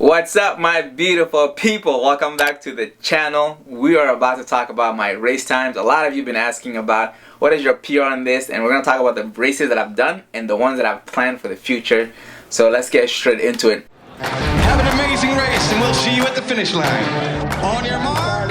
What's up, my beautiful people? Welcome back to the channel. We are about to talk about my race times. A lot of you have been asking about what is your PR on this, and we're going to talk about the races that I've done and the ones that I've planned for the future. So let's get straight into it. Have an amazing race, and we'll see you at the finish line. On your mark.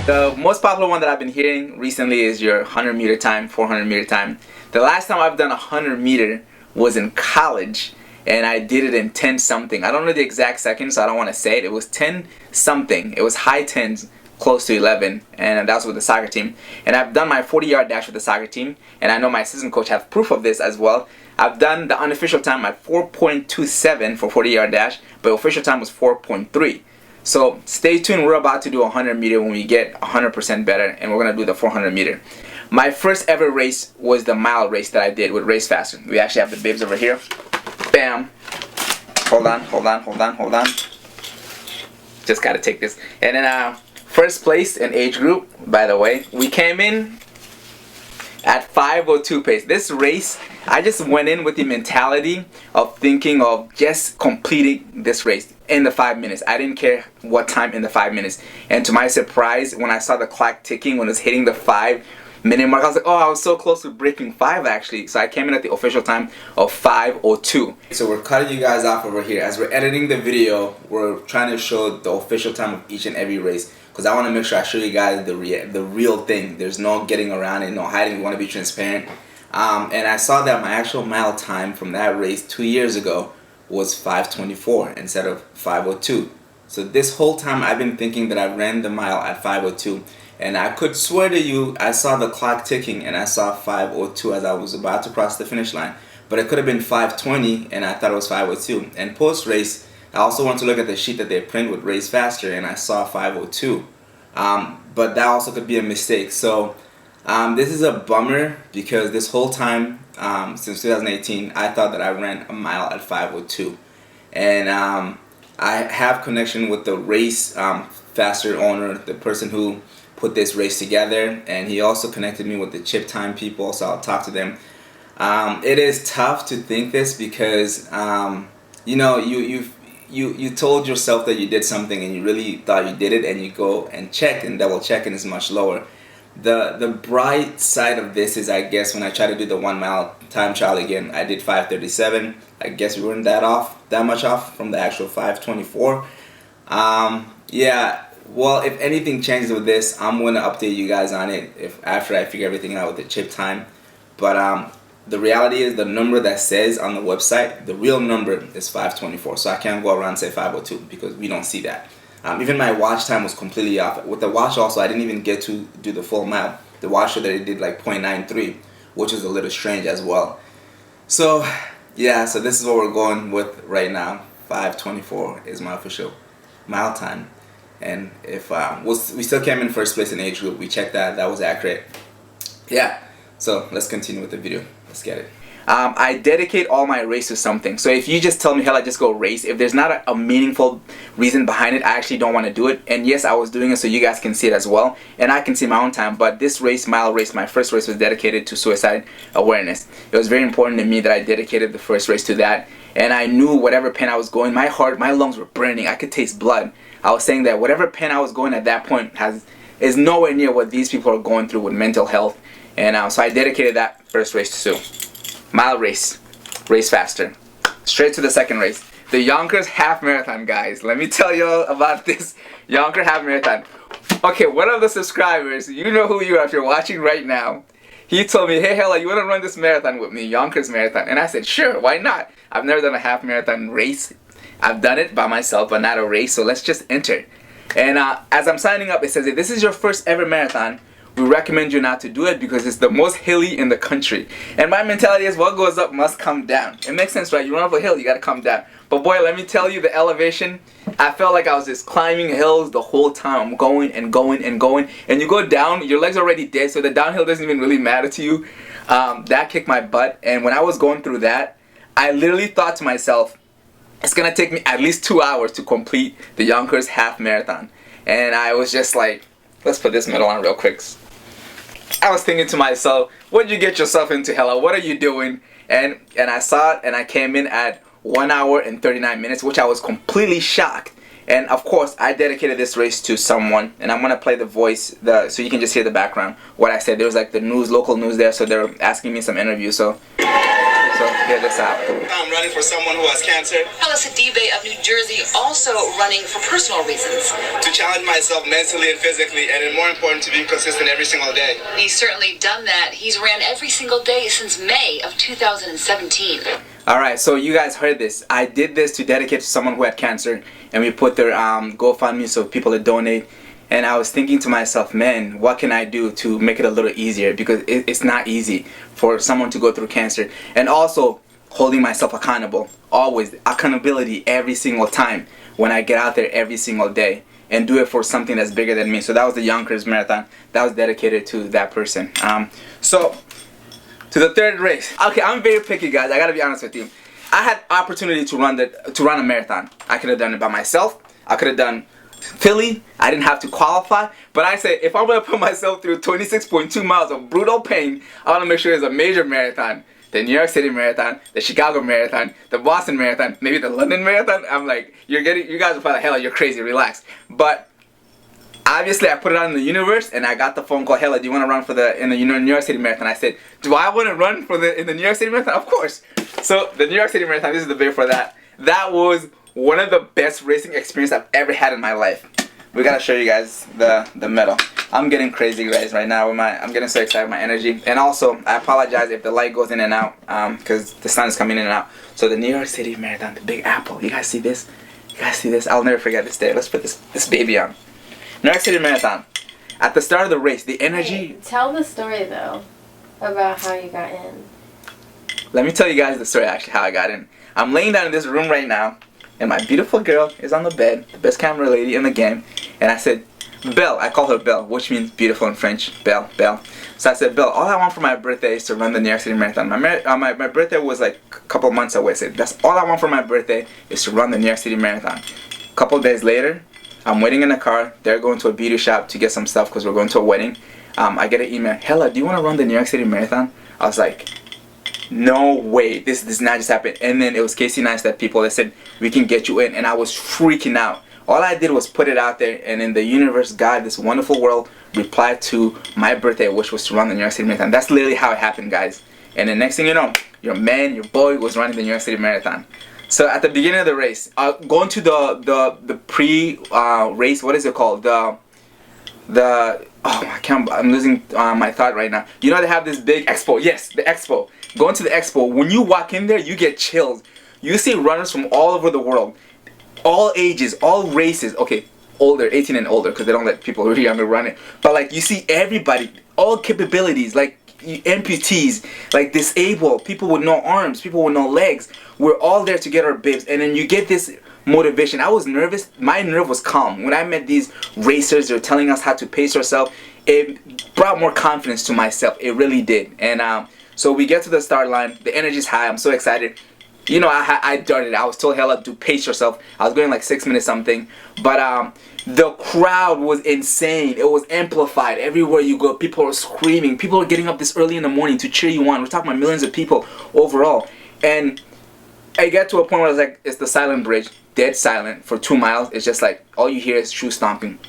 The most popular one that I've been hearing recently is your 100-meter time, 400-meter time. The last time I've done a 100-meter was in college, and I did it in 10 something. I don't know the exact second, so I don't want to say it. It was 10 something. It was high 10s, close to 11, and that was with the soccer team. And I've done my 40-yard dash with the soccer team, and I know my assistant coach has proof of this as well. I've done the unofficial time at 4.27 for 40-yard dash, but official time was 4.3. So stay tuned. We're about to do a 100-meter when we get 100% better, and we're going to do the 400-meter. My first ever race was the mile race that I did with Race Faster. We actually have the bibs over here. Bam. Hold on. Just got to take this. And then first place in age group, by the way. We came in at 5:02 pace. This race, I just went in with the mentality of thinking of just completing this race in the 5 minutes. I didn't care what time in the 5 minutes. And to my surprise, when I saw the clock ticking, when it was hitting the 5-minute mark, I was like, oh, I was so close to breaking 5 actually. So I came in at the official time of 5:02. So we're cutting you guys off over here. As we're editing the video, we're trying to show the official time of each and every race, because I want to make sure I show you guys the real thing. There's no getting around it, no hiding. We want to be transparent. And I saw that my actual mile time from that race 2 years ago was 5:24 instead of 5:02. So this whole time I've been thinking that I ran the mile at 5:02, and I could swear to you I saw the clock ticking and I saw 5:02 as I was about to cross the finish line. But it could have been 5:20 and I thought it was 5:02. And post race, I also went to look at the sheet that they print with Race Faster, and I saw 5:02. But that also could be a mistake. So this is a bummer, because this whole time since 2018 I thought that I ran a mile at 5:02. And I have connection with the Race Faster owner, the person who put this race together, and he also connected me with the chip time people, so I'll talk to them. It is tough to think this, because you know, you told yourself that you did something and you really thought you did it, and you go and check and double check and it's much lower. The bright side of this is, I guess, when I try to do the 1 mile time trial again, I did 5:37. I guess we weren't that much off from the actual 5:24. Yeah, well, if anything changes with this, I'm going to update you guys on it after I figure everything out with the chip time. But the reality is, the number that says on the website, the real number is 5:24. So I can't go around and say 5:02, because we don't see that. Even my watch time was completely off. With the watch also, I didn't even get to do the full mile. The watch showed that it did like 0.93, which is a little strange as well. So yeah, so this is what we're going with right now. 5:24 is my official mile time. And if we still came in first place in age group, we checked that was accurate. Yeah, so let's continue with the video. Let's get it. I dedicate all my race to something. So if you just tell me, hell, I just go race, if there's not a meaningful reason behind it, I actually don't want to do it. And yes, I was doing it so you guys can see it as well, and I can see my own time. But this race, mile race, my first race, was dedicated to suicide awareness. It was very important to me that I dedicated the first race to that. And I knew whatever pen I was going, my heart, my lungs were burning. I could taste blood. I was saying that whatever pen I was going at that point is nowhere near what these people are going through with mental health. And so I dedicated that first race to mile race, Race Faster. Straight to the second race, the Yonkers half marathon, guys. Let me tell you all about this Yonkers half marathon. Okay, one of the subscribers, you know who you are if you're watching right now, he told me, hey, Hella, you want to run this marathon with me, Yonkers marathon? And I said, sure, why not? I've never done a half marathon race. I've done it by myself, but not a race, so let's just enter. And as I'm signing up, it says, if this is your first ever marathon, we recommend you not to do it, because it's the most hilly in the country. And my mentality is, what goes up must come down. It makes sense, right? You run up a hill, you gotta come down. But boy, let me tell you, the elevation, I felt like I was just climbing hills the whole time. I'm going and going and going. And you go down, your legs are already dead, so the downhill doesn't even really matter to you. That kicked my butt. And when I was going through that, I literally thought to myself, it's gonna take me at least 2 hours to complete the Yonkers half marathon. And I was just like, let's put this medal on real quick. I was thinking to myself, what did you get yourself into, Hella? What are you doing? And I saw it, and I came in at 1 hour and 39 minutes, which I was completely shocked. And of course, I dedicated this race to someone, and I'm gonna play the voice, so you can just hear the background. What I said, there was like the news, local news there, so they're asking me some interviews. So hear this out. I'm running for someone who has cancer. Hella Sidibe of New Jersey also running for personal reasons. To challenge myself mentally and physically, and more important, to be consistent every single day. He's certainly done that. He's ran every single day since May of 2017. Alright, so you guys heard this. I did this to dedicate to someone who had cancer, and we put their GoFundMe so people to donate. And I was thinking to myself, man, what can I do to make it a little easier? Because it's not easy for someone to go through cancer. And also, holding myself accountable. Always. Accountability every single time when I get out there every single day. And do it for something that's bigger than me. So that was the Yonkers Marathon. That was dedicated to that person. So, to the third race. Okay, I'm very picky, guys. I gotta be honest with you. I had opportunity to run a marathon. I could have done it by myself. I could have done Philly. I didn't have to qualify, but I said if I'm gonna put myself through 26.2 miles of brutal pain, I want to make sure there's a major marathon. The New York City Marathon, the Chicago Marathon, the Boston Marathon, maybe the London Marathon. I'm like, you guys are probably like, hell, you're crazy, relax. But obviously I put it out in the universe, and I got the phone call, Hella, do you want to run for the New York City Marathon? I said, do I want to run for in the New York City Marathon? Of course. So the New York City Marathon, this is the bid for that. That was one of the best racing experiences I've ever had in my life. We gotta show you guys the medal. I'm getting crazy, guys, right now. I'm getting so excited with my energy. And also, I apologize if the light goes in and out, because the sun is coming in and out. So the New York City Marathon, the Big Apple. You guys see this? You guys see this? I'll never forget this day. Let's put this baby on. New York City Marathon. At the start of the race, the energy. Hey, tell the story though about how you got in. Let me tell you guys the story actually how I got in. I'm laying down in this room right now, and my beautiful girl is on the bed, the best camera lady in the game. And I said, Belle, I call her Belle, which means beautiful in French. Belle. So I said, Belle, all I want for my birthday is to run the New York City Marathon. My birthday was like a couple months away. I said, that's all I want for my birthday is to run the New York City Marathon. A couple days later, I'm waiting in the car. They're going to a beauty shop to get some stuff because we're going to a wedding. I get an email, Hella, do you want to run the New York City Marathon? I was like, no way, this does not just happen. And then it was Casey Neistat people that said, we can get you in. And I was freaking out. All I did was put it out there, and in the universe, God, this wonderful world, replied to my birthday, which was to run the New York City Marathon. That's literally how it happened, guys. And the next thing you know, your man, your boy was running the New York City Marathon. So at the beginning of the race, going to the pre-race, what is it called? I'm losing my thought right now. You know they have this big expo. Yes, the expo. Going to the expo, when you walk in there, you get chills. You see runners from all over the world. All ages, all races. Okay, older, 18 and older, because they don't let people really younger run it. But like, you see everybody, all capabilities, like amputees, like disabled, people with no arms, people with no legs. We're all there to get our bibs. And then you get this motivation. I was nervous. My nerve was calm. When I met these racers, they're telling us how to pace ourselves. It brought more confidence to myself. It really did. And so we get to the start line. The energy's high. I'm so excited. You know, I darted. I was told, Hella, to pace yourself. I was going like 6 minutes something. But the crowd was insane. It was amplified. Everywhere you go, people are screaming. People are getting up this early in the morning to cheer you on. We're talking about millions of people overall. And I get to a point where I was like, it's the silent bridge. Dead silent for 2 miles. It's just like, all you hear is shoe stomping.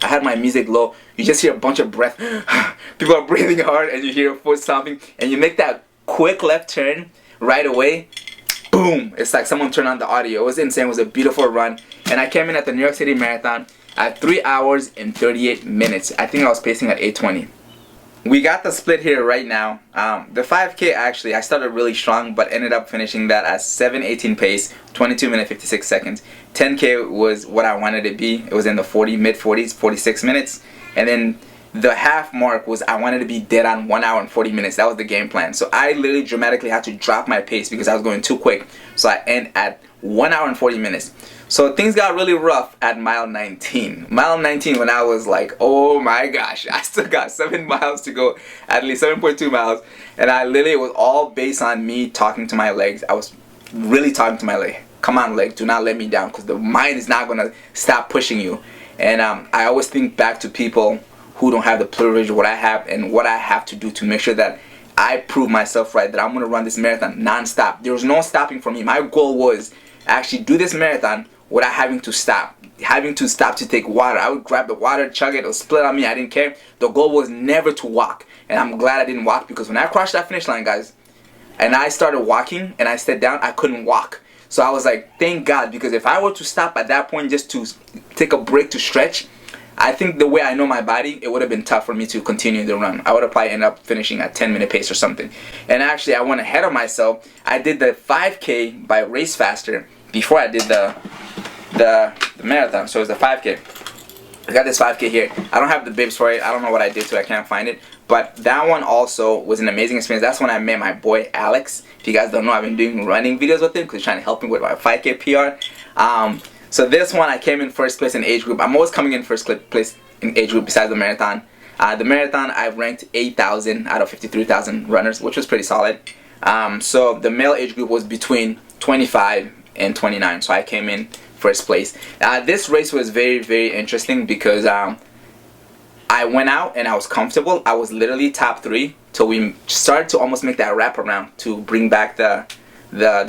I had my music low. You just hear a bunch of breath. People are breathing hard, and you hear foot stomping. And you make that quick left turn right away. Boom! It's like someone turned on the audio. It was insane. It was a beautiful run. And I came in at the New York City Marathon at 3 hours and 38 minutes. I think I was pacing at 8:20. We got the split here right now. The 5K, actually, I started really strong, but ended up finishing that at 7:18 pace, 22 minutes, 56 seconds. 10K was what I wanted it to be. It was in the mid-40s, 46 minutes. And then the half mark was I wanted to be dead on 1 hour and 40 minutes. That was the game plan. So I literally dramatically had to drop my pace because I was going too quick. So I end at 1 hour and 40 minutes. So things got really rough at mile 19. Mile 19 when I was like, oh my gosh, I still got 7 miles to go, at least 7.2 miles. And I literally, it was all based on me talking to my legs. I was really talking to my leg. Come on, leg, do not let me down, because the mind is not going to stop pushing you. And I always think back to people who don't have the privilege of what I have and what I have to do to make sure that I prove myself right, that I'm going to run this marathon non-stop. There was no stopping for me. My goal was actually do this marathon without having to stop. Having to stop to take water. I would grab the water, chug it, or split on me. I didn't care. The goal was never to walk. And I'm glad I didn't walk, because when I crossed that finish line, guys, and I started walking and I sat down, I couldn't walk. So I was like, thank God, because if I were to stop at that point just to take a break to stretch, I think the way I know my body, it would have been tough for me to continue the run. I would have probably ended up finishing at 10-minute pace or something. And actually, I went ahead of myself. I did the 5K by Race Faster before I did the marathon. So it was the 5K. I got this 5K here. I don't have the bibs for it. I don't know what I did to it. I can't find it. But that one also was an amazing experience. That's when I met my boy Alex. If you guys don't know, I've been doing running videos with him because he's trying to help me with my 5K PR. So this one, I came in first place in age group. I'm always coming in first place in age group besides the marathon. The marathon, I ranked 8,000 out of 53,000 runners, which was pretty solid. So the male age group was between 25 and 29. So I came in first place. This race was very, very interesting because I went out and I was comfortable. I was literally top 3 till we started to almost make that wrap around to bring back the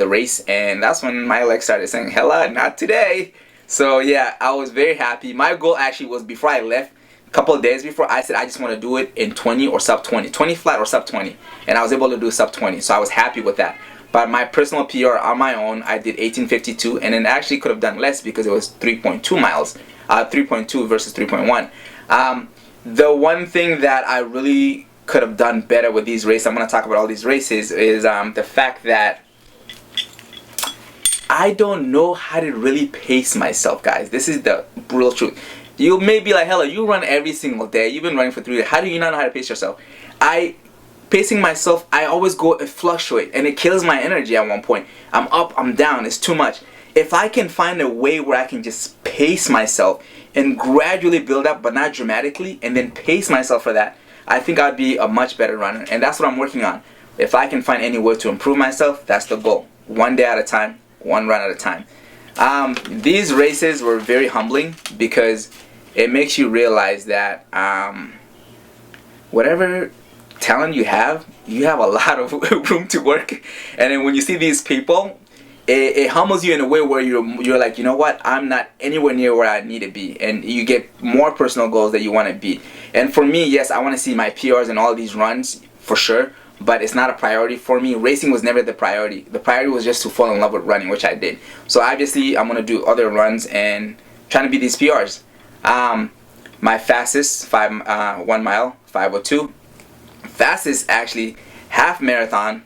race, and that's when my legs started saying, hella, not today. So yeah, I was very happy. My goal actually was, before I left, a couple of days before, I said I just want to do it in 20 or sub 20, 20 flat or sub 20, and I was able to do sub 20, so I was happy with that. But my personal PR on my own, I did 18:52, and then actually could have done less because it was 3.2 miles, 3.2 versus 3.1. The one thing that I really could have done better with these races, I'm going to talk about all these races, is the fact that I don't know how to really pace myself, guys. This is the real truth. You may be like, hella, you run every single day. You've been running for 3 days. How do you not know how to pace yourself? Pacing myself, I always go and fluctuate, and it kills my energy at one point. I'm up, I'm down, it's too much. If I can find a way where I can just pace myself and gradually build up, but not dramatically, and then pace myself for that, I think I'd be a much better runner. And that's what I'm working on. If I can find any way to improve myself, that's the goal. One day at a time, one run at a time. These races were very humbling because it makes you realize that whatever talent you have a lot of room to work. And then when you see these people, it humbles you in a way where you're like, you know what, I'm not anywhere near where I need to be, and you get more personal goals that you want to beat. And for me, yes, I want to see my PRs and all these runs for sure, but it's not a priority for me. Racing was never the priority. The priority was just to fall in love with running, which I did. So obviously I'm gonna do other runs and trying to beat these PRs. My fastest 1 mile, 5:02. Fastest actually half marathon,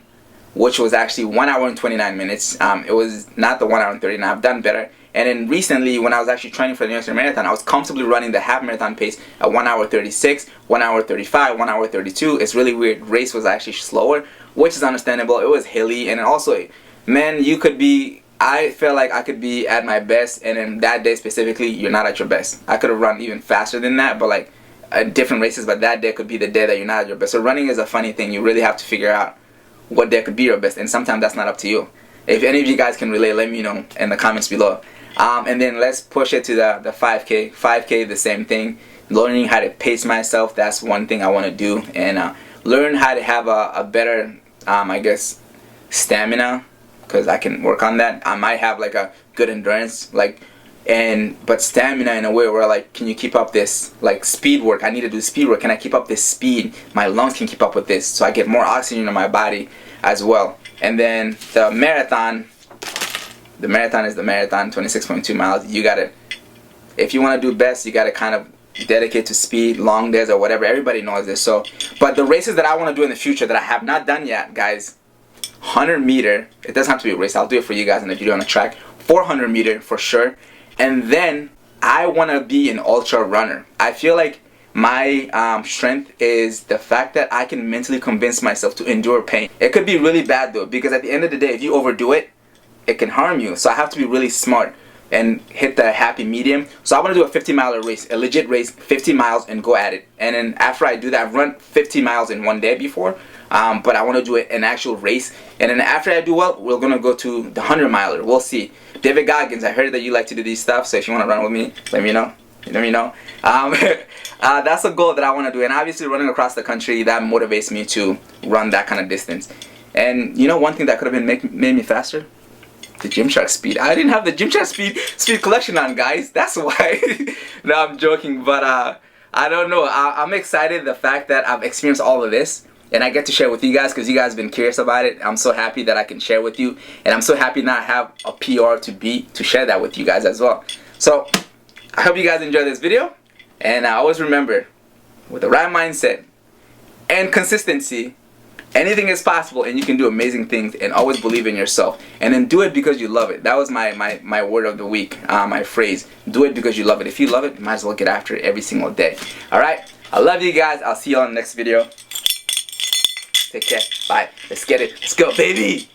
which was actually 1 hour and 29 minutes. It was not the 1 hour and 39. I've done better. And then recently, when I was actually training for the New York Marathon, I was comfortably running the half marathon pace at 1 hour 36, 1 hour 35, 1 hour 32. It's really weird. Race was actually slower, which is understandable. It was hilly, and also, man, you could be. I felt like I could be at my best, and then that day specifically, you're not at your best. I could have run even faster than that, but like different races. But that day could be the day that you're not at your best. So running is a funny thing. You really have to figure out what day could be your best, and sometimes that's not up to you. If any of you guys can relate, let me know in the comments below. And then let's push it to the 5K. 5K, the same thing. Learning how to pace myself, that's one thing I want to do. And learn how to have a better, I guess, stamina, because I can work on that. I might have like a good endurance, but stamina in a way where like, can you keep up this like speed work? I need to do speed work. Can I keep up this speed? My lungs can keep up with this, so I get more oxygen in my body as well. And then the marathon is the marathon, 26.2 miles. You gotta, if you want to do best, you gotta kind of dedicate to speed, long days or whatever. Everybody knows this. So, but the races that I want to do in the future that I have not done yet, guys, 100 meter. It doesn't have to be a race. I'll do it for you guys in the video on the track. 400 meter for sure. And then I want to be an ultra runner. I feel like my strength is the fact that I can mentally convince myself to endure pain. It could be really bad though, because at the end of the day, if you overdo it, it can harm you. So I have to be really smart and hit the happy medium. So I want to do a 50-mile race, a legit race, 50 miles, and go at it. And then after I do that, I've run 50 miles in one day before, but I want to do an actual race. And then after I do well, we're gonna go to the 100-miler. We'll see. David Goggins, I heard that you like to do these stuff, so if you want to run with me, let me know. Let me know. That's a goal that I want to do, and obviously running across the country, that motivates me to run that kind of distance. And you know, one thing that could have been made me faster, the Gymshark speed. I didn't have the Gymshark speed collection on, guys. That's why. No, I'm joking, but I don't know. I'm excited the fact that I've experienced all of this, and I get to share with you guys because you guys have been curious about it. I'm so happy that I can share with you, and I'm so happy now I have a PR to share that with you guys as well. So I hope you guys enjoyed this video, and always remember, with the right mindset and consistency, anything is possible, and you can do amazing things, and always believe in yourself, and then do it because you love it. That was my word of the week, my phrase. Do it because you love it. If you love it, you might as well get after it every single day. Alright, I love you guys. I'll see you on the next video. Take care. Bye. Let's get it. Let's go, baby.